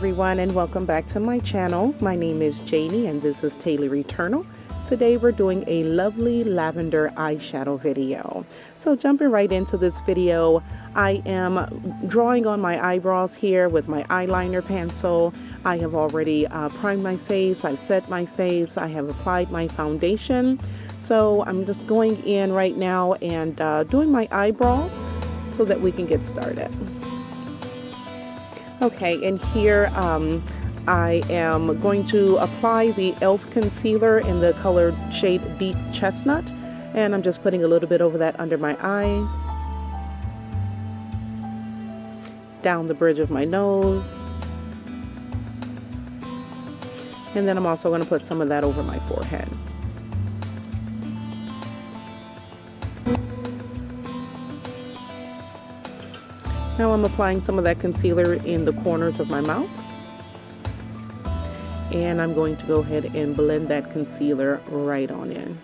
everyone, and welcome back to my channel. My name is Janie and this is Taylor Eternal. Today we're doing a Lovely Lavender eyeshadow video. So jumping right into this video, I am drawing on my eyebrows here with my eyeliner pencil. I have already primed my face, I've set my face, I have applied my foundation. So I'm just going in right now and doing my eyebrows so that we can get started. Okay, and here I am going to apply the e.l.f. concealer in the color shade Deep Chestnut, and I'm just putting a little bit over that under my eye, down the bridge of my nose, and then I'm also going to put some of that over my forehead. Now I'm applying some of that concealer in the corners of my mouth. And I'm going to go ahead and blend that concealer right on in.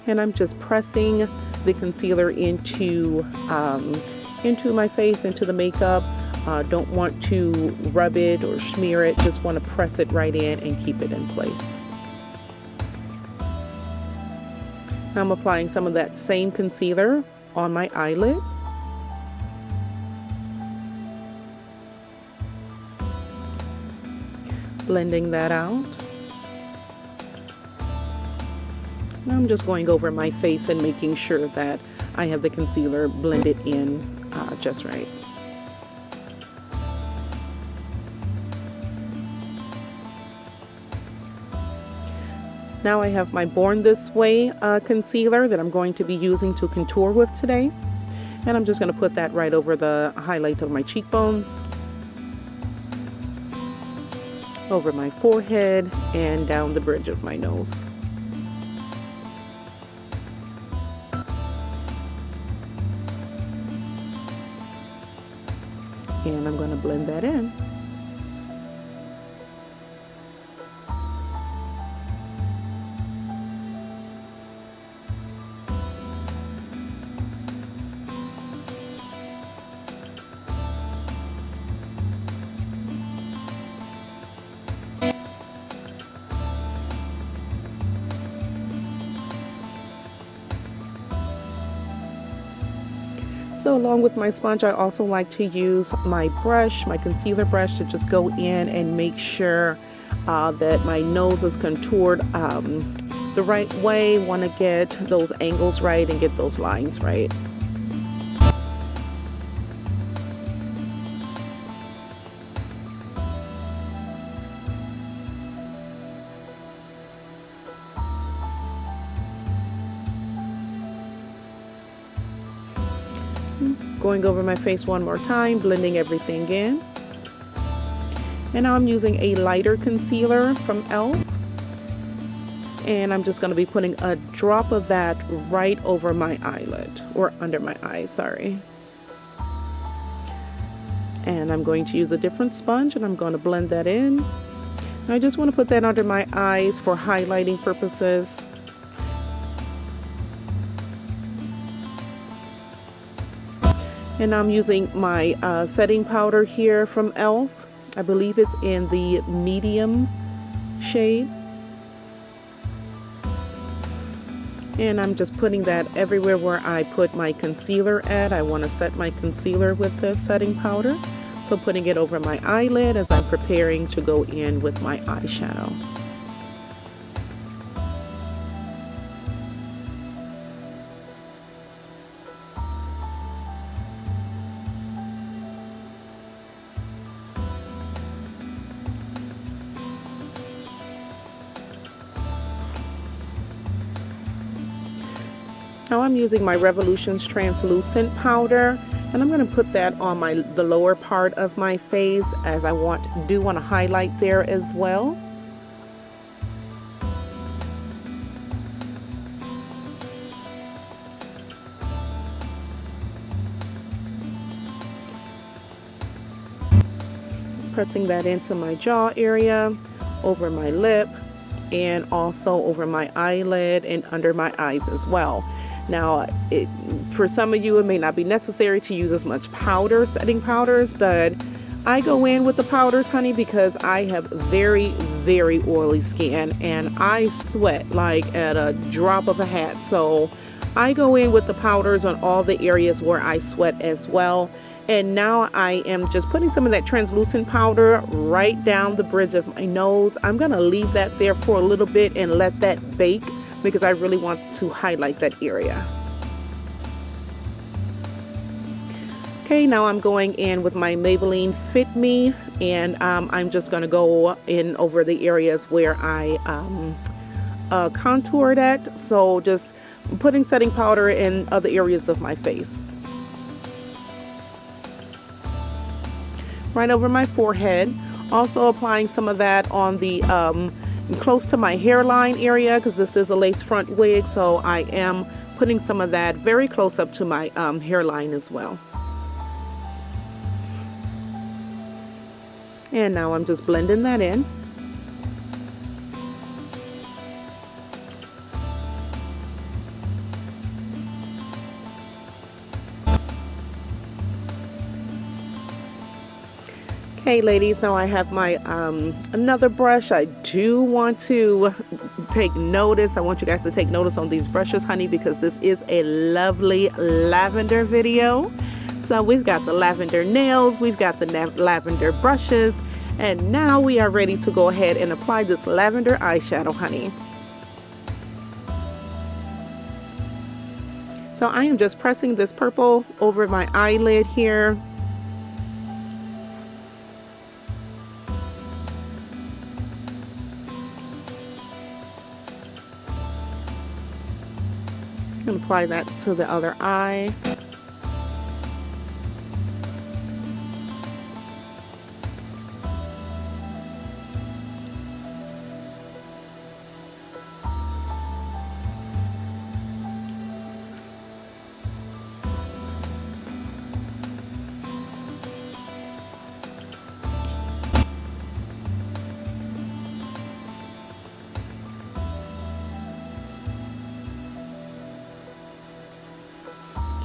And I'm just pressing the concealer into my face, into the makeup. Don't want to rub it or smear it, just want to press it right in and keep it in place. Now I'm applying some of that same concealer on my eyelid. Blending that out. Now I'm just going over my face and making sure that I have the concealer blended in just right. Now I have my Born This Way concealer that I'm going to be using to contour with today. And I'm just going to put that right over the highlight of my cheekbones, over my forehead, and down the bridge of my nose. And I'm going to blend that in. So along with my sponge, I also like to use my brush, my concealer brush, to just go in and make sure that my nose is contoured the right way. Want to get those angles right and get those lines right. Going over my face one more time, blending everything in. And now I'm using a lighter concealer from e.l.f. And I'm just going to be putting a drop of that right over my eyelid, or under my eye, sorry. And I'm going to use a different sponge and I'm going to blend that in. And I just want to put that under my eyes for highlighting purposes. And I'm using my setting powder here from e.l.f. I believe it's in the medium shade. And I'm just putting that everywhere where I put my concealer at. I want to set my concealer with this setting powder. So putting it over my eyelid as I'm preparing to go in with my eyeshadow. Now I'm using my Revolution's translucent powder, and I'm going to put that on the lower part of my face, as I do want to highlight there as well. Pressing that into my jaw area, over my lip, and also over my eyelid and under my eyes as well. Now, for some of you, it may not be necessary to use as much powder, setting powders, but I go in with the powders, honey, because I have very, very oily skin and I sweat like at a drop of a hat. So I go in with the powders on all the areas where I sweat as well. And now I am just putting some of that translucent powder right down the bridge of my nose. I'm going to leave that there for a little bit and let that bake because I really want to highlight that area. Okay, now I'm going in with my Maybelline's Fit Me, and I'm just going to go in over the areas where I contoured at. So just putting setting powder in other areas of my face. Right over my forehead. Also applying some of that on the close to my hairline area, because this is a lace front wig, so I am putting some of that very close up to my hairline as well. And now I'm just blending that in. Okay, ladies, now I have my another brush. I do want to take notice. I want you guys to take notice on these brushes, honey, because this is a Lovely Lavender video. So we've got the lavender nails, we've got the lavender brushes, and now we are ready to go ahead and apply this lavender eyeshadow, honey. So I am just pressing this purple over my eyelid here. And apply that to the other eye.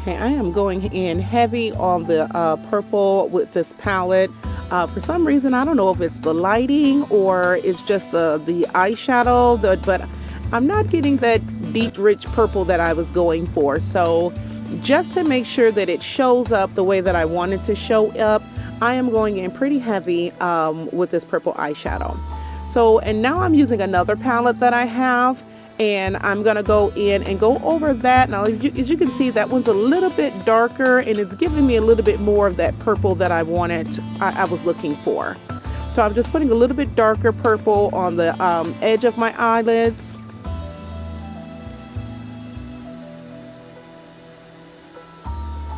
Okay, I am going in heavy on the purple with this palette. For some reason, I don't know if it's the lighting or it's just the eyeshadow, but I'm not getting that deep, rich purple that I was going for. So just to make sure that it shows up the way that I wanted to show up, I am going in pretty heavy with this purple eyeshadow. So, and now I'm using another palette that I have. And I'm going to go in and go over that. Now, as you can see, that one's a little bit darker and it's giving me a little bit more of that purple that I was looking for. So I'm just putting a little bit darker purple on the edge of my eyelids.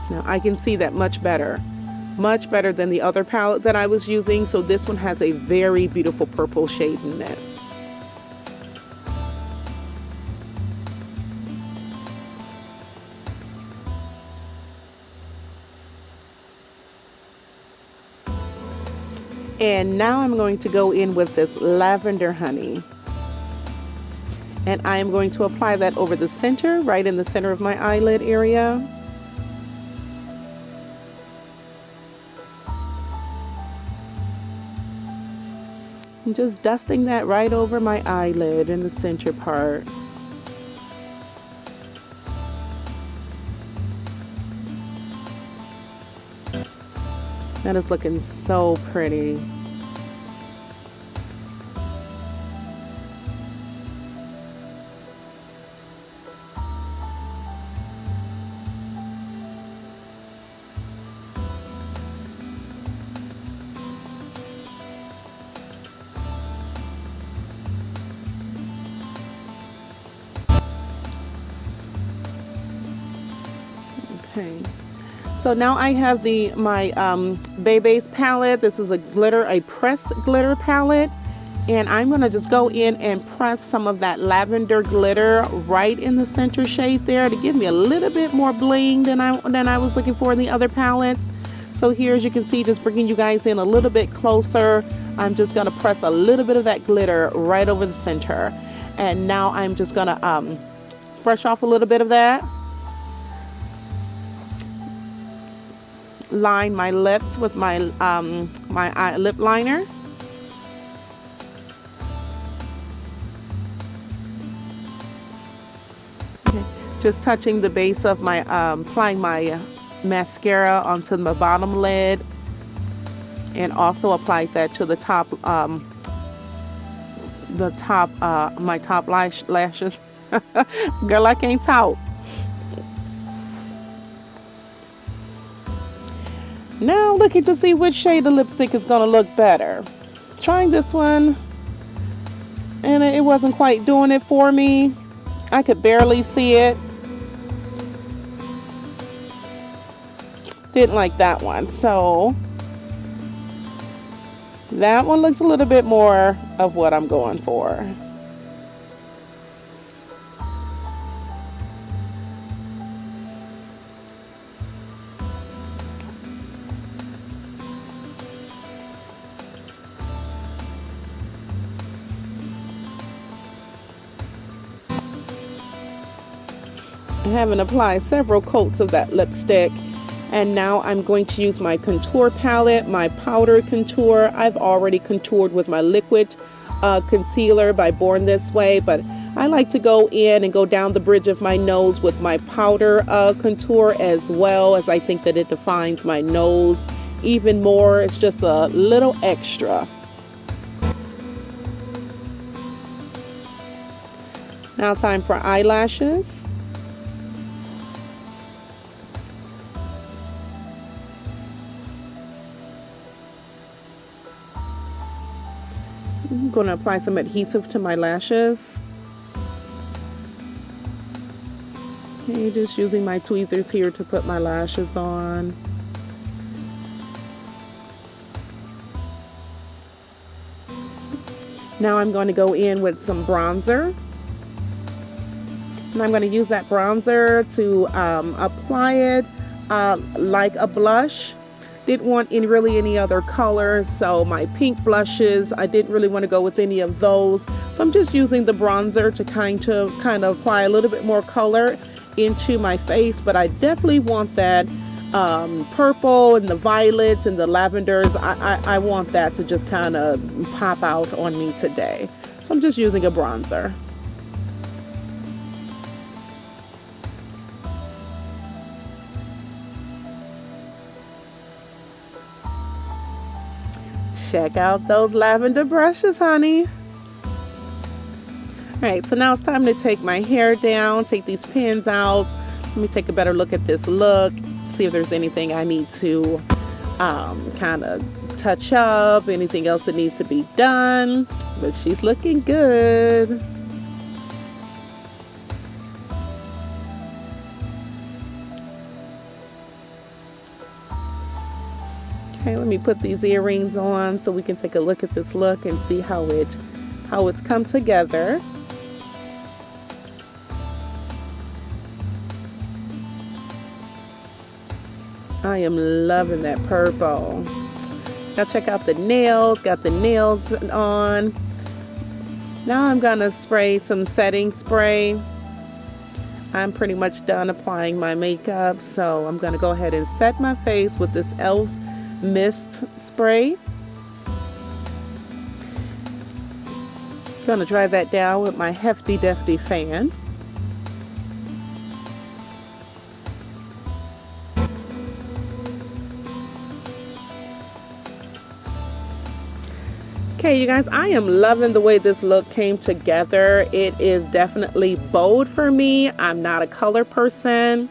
Now I can see that much better than the other palette that I was using. So this one has a very beautiful purple shade in it. And now I'm going to go in with this lavender, honey. And I am going to apply that over the center, right in the center of my eyelid area. And just dusting that right over my eyelid in the center part. That is looking so pretty. Okay. So now I have my Bebe's palette. This is a press glitter palette, and I'm gonna just go in and press some of that lavender glitter right in the center shade there to give me a little bit more bling than I was looking for in the other palettes. So here, as you can see, just bringing you guys in a little bit closer, I'm just going to press a little bit of that glitter right over the center. And now I'm just going to brush off a little bit of that. Line my lips with my my lip liner. Okay. Just touching the base of my applying my mascara onto my bottom lid, and also apply that to the top my top lashes. Girl, I can't talk. Now looking to see which shade of lipstick is going to look better. Trying this one, and it wasn't quite doing it for me. I could barely see it. Didn't like that one. So that one looks a little bit more of what I'm going for. I haven't applied several coats of that lipstick, and now I'm going to use my contour palette, my powder contour. I've already contoured with my liquid concealer by Born This Way, but I like to go in and go down the bridge of my nose with my powder contour as well, as I think that it defines my nose even more. It's just a little extra. Now time for eyelashes. I'm going to apply some adhesive to my lashes. Okay, just using my tweezers here to put my lashes on. Now I'm going to go in with some bronzer. And I'm going to use that bronzer to apply it like a blush. Didn't want any other colors, so my pink blushes, I didn't really want to go with any of those. So I'm just using the bronzer to kind of apply a little bit more color into my face, but I definitely want that purple and the violets and the lavenders. I want that to just kind of pop out on me today. So I'm just using a bronzer. Check out those lavender brushes, honey. Alright, so now it's time to take my hair down, take these pins out. Let me take a better look at this look, see if there's anything I need to kind of touch up, anything else that needs to be done. But she's looking good. Okay, let me put these earrings on so we can take a look at this look and see how it's come together. I am loving that purple. Now check out the nails, got the nails on. Now I'm gonna spray some setting spray. I'm pretty much done applying my makeup, so I'm gonna go ahead and set my face with this e.l.f. mist spray. Gonna dry that down with my hefty defty fan. Okay, you guys, I am loving the way this look came together. It is definitely bold for me. I'm not a color person.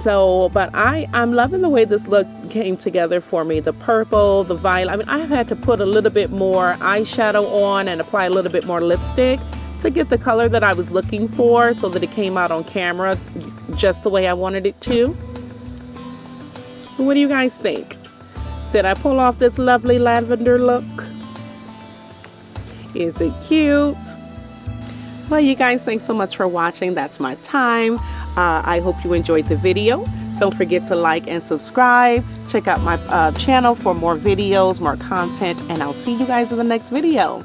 But I'm loving the way this look came together for me. The purple, the violet. I mean, I've had to put a little bit more eyeshadow on and apply a little bit more lipstick to get the color that I was looking for so that it came out on camera just the way I wanted it to. What do you guys think? Did I pull off this lovely lavender look? Is it cute? Well, you guys, thanks so much for watching. That's my time. I hope you enjoyed the video. Don't forget to like and subscribe. Check out my channel for more videos, more content, and I'll see you guys in the next video.